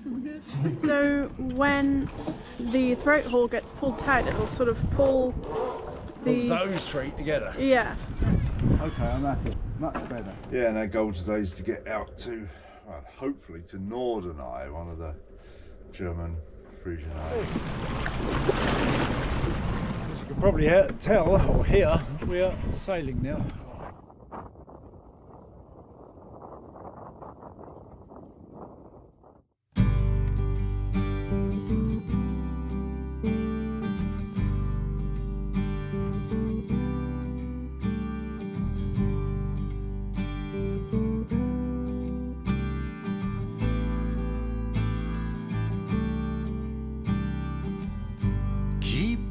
So when the throat haul gets pulled tight, it'll sort of pull those three together. Yeah. Okay, I'm happy. Much better. Yeah, and our goal today is to get out to, well, hopefully to Norderney, one of the German Frisian islands. As you can probably tell or hear, we are sailing now.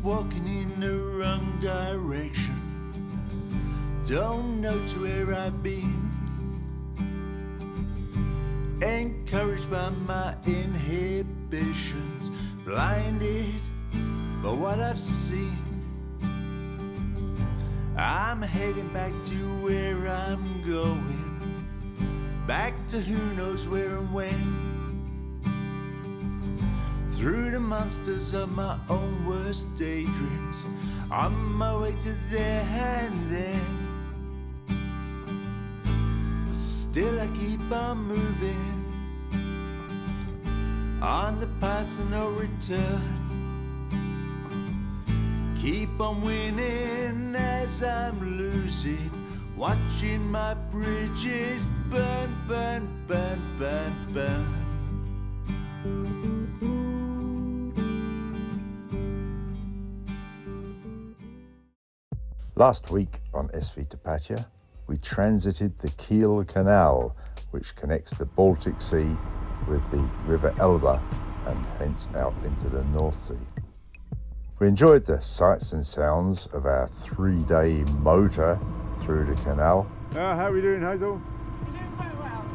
Walking in the wrong direction, don't know to where I've been. Encouraged by my inhibitions, blinded by what I've seen. I'm heading back to where I'm going, back to who knows where and when. Through the monsters of my own worst daydreams, on my way to there and then. Still I keep on moving, on the path of no return. Keep on winning as I'm losing, watching my bridges burn, burn, burn, burn, burn. Last week on SV Tapatya, we transited the Kiel Canal, which connects the Baltic Sea with the River Elbe and hence out into the North Sea. We enjoyed the sights and sounds of our 3-day motor through the canal. How are we doing, Hazel? We're doing quite well.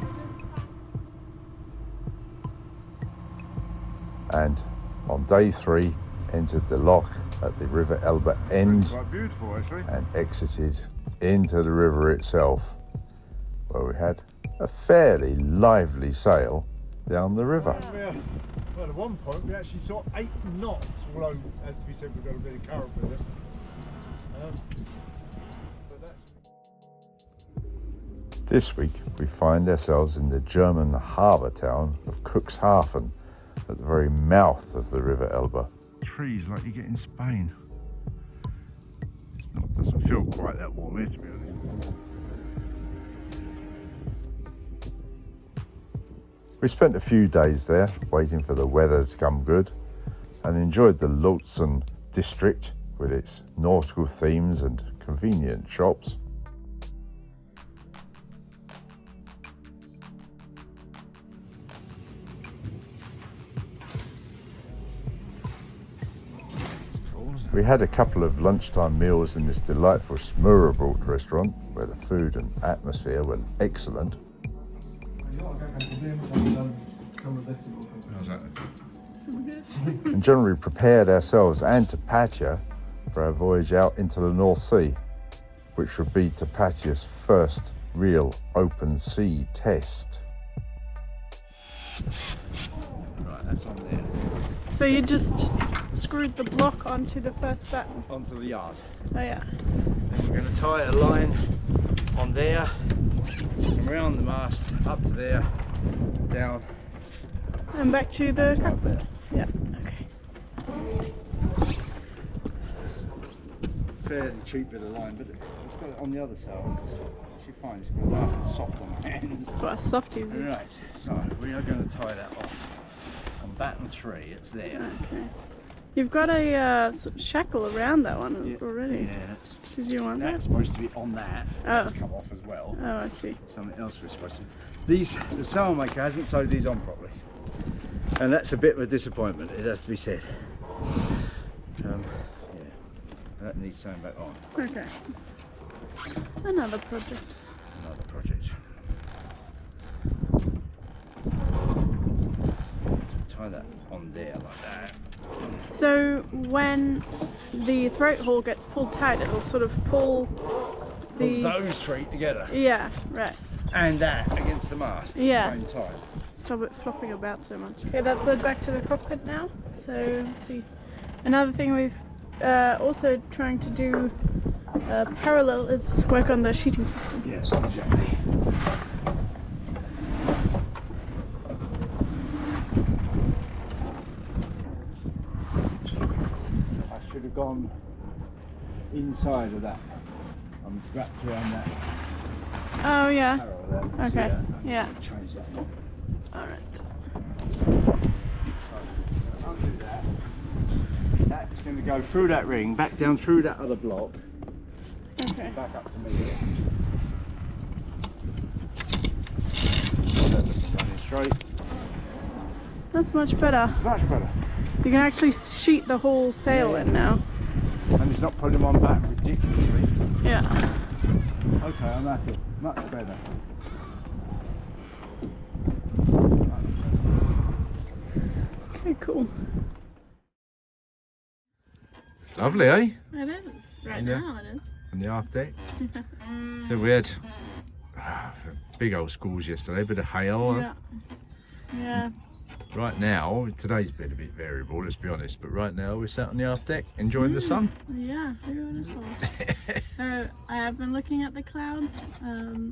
And on day 3, entered the loch at the River Elbe end Quite beautiful, actually. and exited into the river itself, where we had a fairly lively sail down the river. Well, at one point we actually saw 8 knots, although, as to be said, we've got a bit of current with us. This week we find ourselves in the German harbour town of Cuxhaven, at the very mouth of the River Elbe. Trees like you get in Spain. Doesn't feel quite that warm here, to be honest. We spent a few days there waiting for the weather to come good and enjoyed the Lutsen district with its nautical themes and convenient shops. We had a couple of lunchtime meals in this delightful Smørrebrød restaurant where the food and atmosphere were excellent. And generally prepared ourselves and Tapatya for our voyage out into the North Sea, which would be Tapatya's first real open sea test. Right, that's on there. So you just screwed the block onto the first button? Onto the yard. Oh yeah. Then we're going to tie a line on there, and around the mast, up to there, down. And back to the cockpit? Yeah, okay. Fairly cheap bit of line, but I've got it on the other side. It's actually fine, it's going to nice and soft on the hands. What a softies. Right, so we are going to tie that off. On batten 3, it's there. Okay. You've got a sort of shackle around that one already. Yeah, Did you want that's that? supposed to be on that. Oh. That's come off as well. Oh, I see. Something else we're supposed to. The sailmaker hasn't sewed these on properly, and that's a bit of a disappointment. It has to be said. Yeah, that needs sewing back on. Okay. Another project. Another project. Tie that on there like that. So when the throat haul gets pulled tight, it'll sort of pull Those three together. Yeah, right. And that against the mast at Yeah. the same time. stop it flopping about so much. Okay, that's it, back to the cockpit now. So let's see. Another thing we've also trying to do parallel is work on the sheeting system. Yes, exactly. I should have gone inside of that. I'm wrapped around that. Oh yeah. Parallel. Okay. See that? Yeah. Change that. Alright. I'll do that. That's going to go through that ring, back down through that other block, Okay. back up to me here. Running straight. That's much better. Much better. You can actually sheet the whole sail in now. And it's not putting them on back ridiculously. Yeah. Okay, I'm happy. Much better. Okay, cool. It's lovely, eh? It is. Right Yeah. now it is. On the aft deck. So we had big old squalls yesterday, bit of hail. Yeah. Yeah. Right now, today's been a bit variable, let's be honest, but right now we're sat on the aft deck enjoying the sun. Yeah, beautiful. So I have been looking at the clouds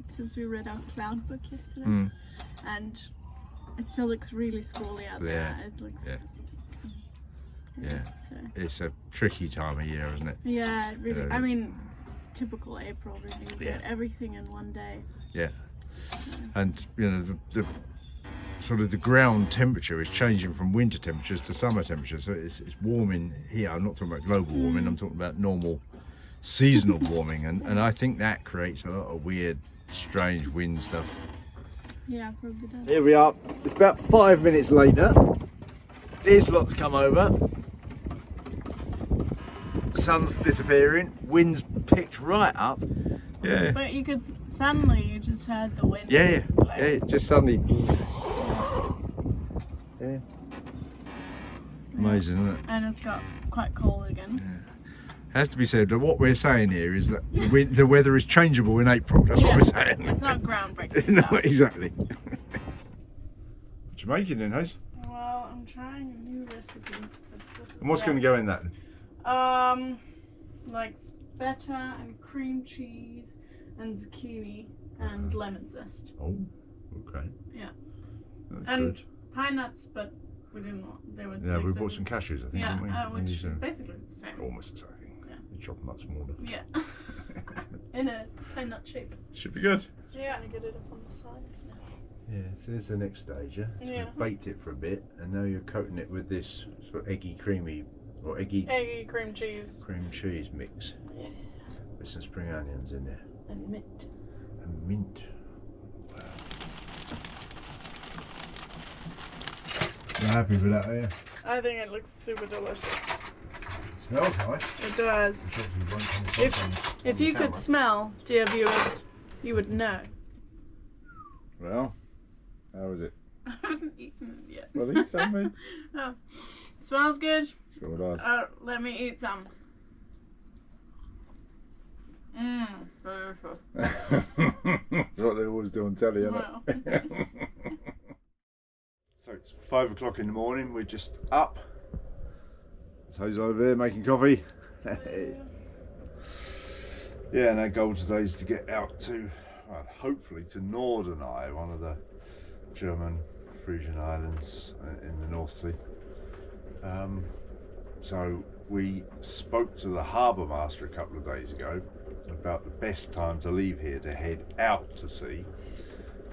since we read our cloud book yesterday, and it still looks really squally out there. It looks. Yeah. So. It's a tricky time of year, isn't it? Yeah, it really. I mean, it's typical April, really. You Yeah. get everything in one day. Yeah. And you know the sort of the ground temperature is changing from winter temperatures to summer temperatures. So it's warming here. I'm not talking about global warming. I'm talking about normal seasonal warming, and I think that creates a lot of weird, strange wind stuff. Yeah, probably does. Here we are. It's about 5 minutes later. This lot's come over. Sun's disappearing. Wind's picked right up. Yeah. But you could suddenly you just heard the wind. Yeah. Like, Yeah. Just suddenly. Yeah. Amazing, isn't it? And it's got quite cold again. Has to be said that what we're saying here is that the weather is changeable in April. That's what we're saying. It's not groundbreaking No, stuff. exactly. What you making then, Hazel? Well, I'm trying a new recipe. And what's going to go in that? Like feta and cream cheese and zucchini and lemon zest. Oh, okay. Yeah. That's And good. pine nuts, but we didn't want. They were. Yeah, too we bought expensive. some cashews, I think, Yeah, didn't we? which Yeah, is basically the same. almost the same thing. Yeah. You chop them up smaller. Yeah. In a pine nut shape. Should be good. Yeah, and get it up on the sides now. Yeah, so there's the next stage, yeah? So Yeah. we've baked it for a bit, and now you're coating it with this sort of eggy creamy, or eggy Cream cheese. cream cheese mix. Yeah. With some spring onions in there. And mint. And mint. Wow. You're happy with that, are you? I think it looks super delicious. Smells nice. It does. If you could smell, dear viewers, you would know. Well, how was it? I haven't eaten it yet. Well, eat some, then. Oh, smells good. Sure does. Let me eat some. Delicious. That's what they always do on telly, isn't Wow. it? So it's 5 o'clock in the morning, we're just up. So he's over there making coffee. Yeah, and our goal today is to get out to, well, hopefully to Norderney, one of the German Frisian islands in the North Sea. So we spoke to the harbour master a couple of days ago about the best time to leave here to head out to sea,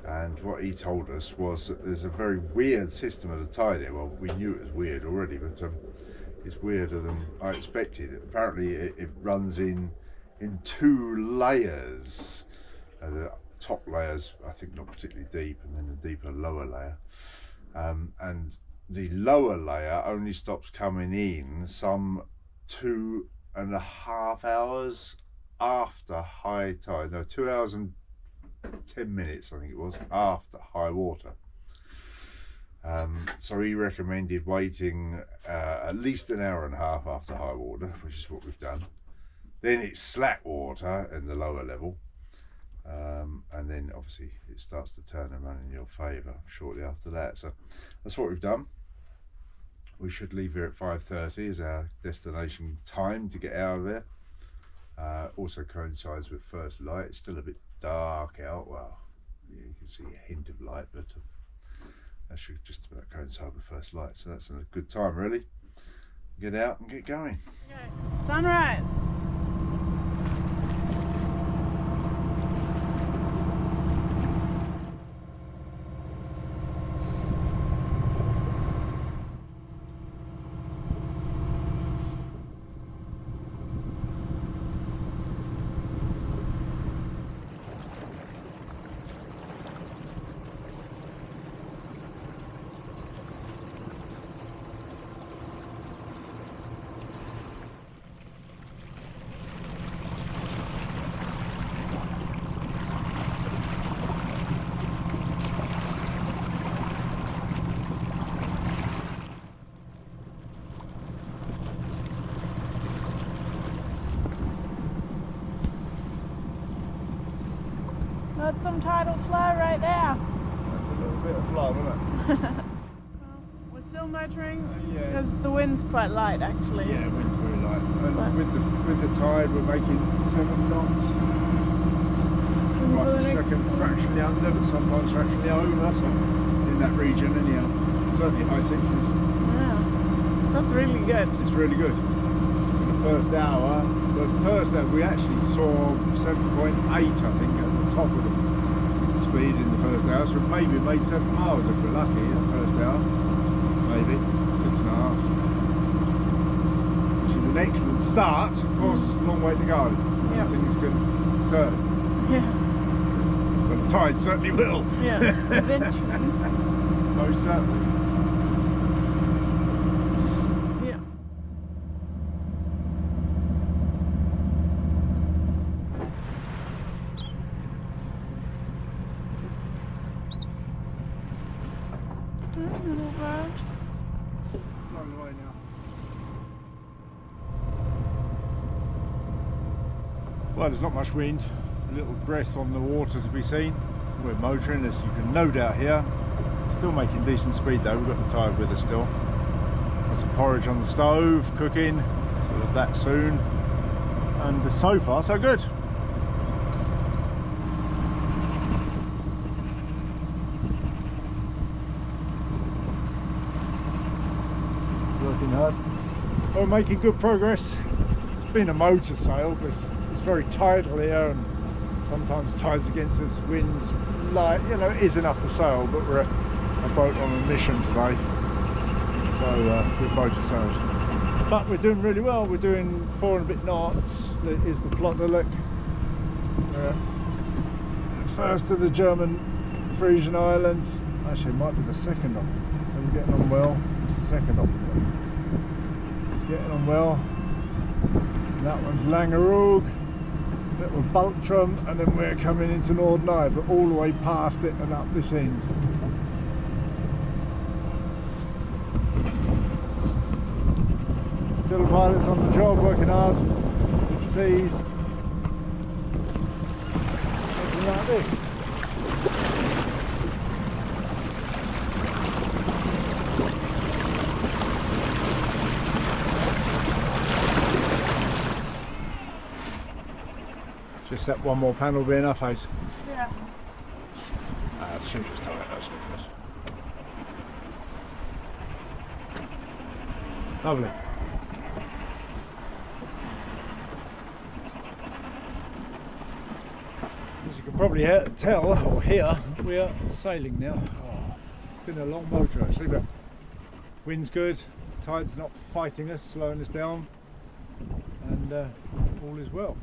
and what he told us was that there's a very weird system of the tide here. Well, we knew it was weird already, but it's weirder than I expected. Apparently it runs in 2 layers. The top layers, I think, not particularly deep, and then the deeper lower layer, and the lower layer only stops coming in some 2.5 hours after high tide. No, 2 hours and 10 minutes, I think it was, after high water. So he recommended waiting at least an hour and a half after high water, which is what we've done. Then it's slack water in the lower level, and then obviously it starts to turn and run in your favour shortly after that. So that's what we've done. We should leave here at 5:30 as our destination time to get out of there. Also coincides with first light. It's still a bit dark out. Well, you can see a hint of light, but that should just about coincide with first light. So that's a good time, really. Get out and get going. Okay. Sunrise. That's some tidal flow right there. That's a little bit of flow, isn't it? Well, we're still motoring Yeah. because the wind's quite light actually. Yeah, so- wind's very light. And But- with the tide, we're making 7 knots. Right, the second fractionally under, but sometimes fractionally over. So in that region, anyhow. Certainly high 6s. Yeah, that's really good. It's really good. In the first hour, we actually saw 7.8, I think, at the top of the speed in the first hour. So maybe we made 7 miles if we're lucky in the first hour. Maybe 6.5. Which is an excellent start. Of course, a long way to go. Yeah. I think it's going to turn. Yeah, But the tide certainly will. yeah, eventually. Most certainly. Yeah. Little bird. Flown away now. Well, there's not much wind, a little breath on the water to be seen. We're motoring, as you can no doubt hear. Still making decent speed though, we've got the tide with us still. Got some porridge on the stove, cooking, so we'll have that soon. And so far, so good. Working hard. We're making good progress. It's been a motor sail because it's very tidal here and sometimes tides against us, winds light, you know, it is enough to sail, but we're a boat on a mission today, so we're motor sailed. But we're doing really well. We're doing 4 and a bit knots. That is the plot to look. First of the German Frisian Islands. Actually, it might be the second of them. So we're getting on well. It's the second of them. Getting on well. And that one's Langeroog, little Baltrum, and then we're coming into Norderney, but all the way past it and up this end. Little pilots on the job, working hard. Seas. Something like this. Just that one more panel will be enough, Haze. Yeah. Should just tie it, that's good. Lovely. As you can probably tell or hear, we are sailing now. Oh, it's been a long motor actually, but wind's good, tide's not fighting us, slowing us down, and all is well.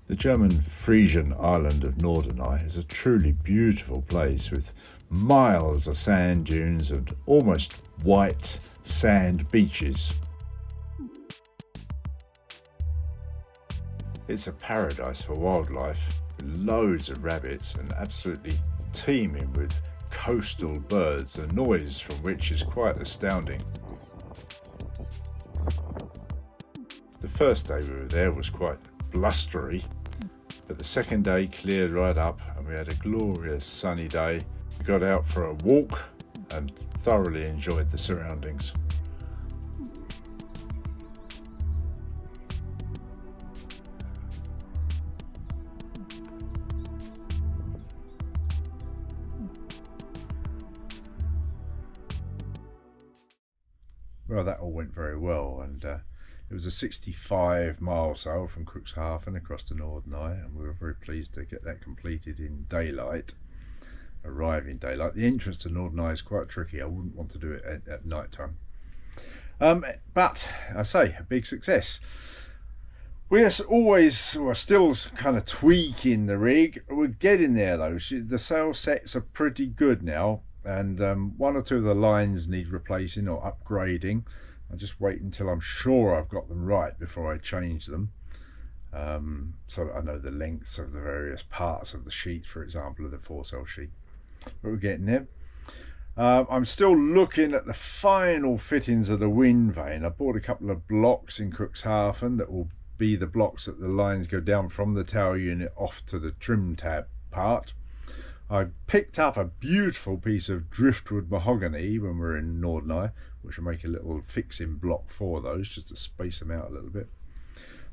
The German Frisian island of Norderney is a truly beautiful place with miles of sand dunes and almost white sand beaches. It's a paradise for wildlife, with loads of rabbits and absolutely teeming with coastal birds, the noise from which is quite astounding. The first day we were there was quite blustery, but the second day cleared right up and we had a glorious sunny day. We got out for a walk and thoroughly enjoyed the surroundings. Well, that all went very well, and it was a 65-mile sail from Cuxhaven across to Norderney, and we were very pleased to get that completed in daylight, arrive in daylight. The entrance to Norderney is quite tricky. I wouldn't want to do it at night time. But I say, a big success. We're still kind of tweaking the rig. We're getting there though. The sail sets are pretty good now, and one or two of the lines need replacing or upgrading. I just wait until I'm sure I've got them right before I change them, so I know the lengths of the various parts of the sheet, for example, of the foresail sheet. But we're getting there. I'm still looking at the final fittings of the wind vane. I bought a couple of blocks in Cuxhaven that will be the blocks that the lines go down from the tower unit off to the trim tab part. I picked up a beautiful piece of driftwood mahogany when we were in Norderney, which will make a little fixing block for those, just to space them out a little bit.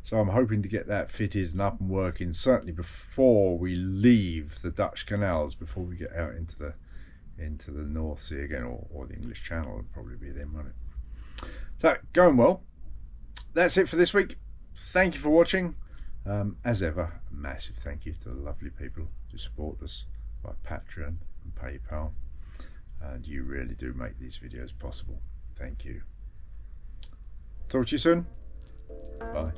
So I'm hoping to get that fitted and up and working, certainly before we leave the Dutch canals, before we get out into the North Sea again, or the English Channel. It'll probably be then, won't it? So, going well. That's it for this week. Thank you for watching. As ever, a massive thank you to the lovely people who support us by Patreon and PayPal, and you really do make these videos possible. Thank you. Talk to you soon. Bye.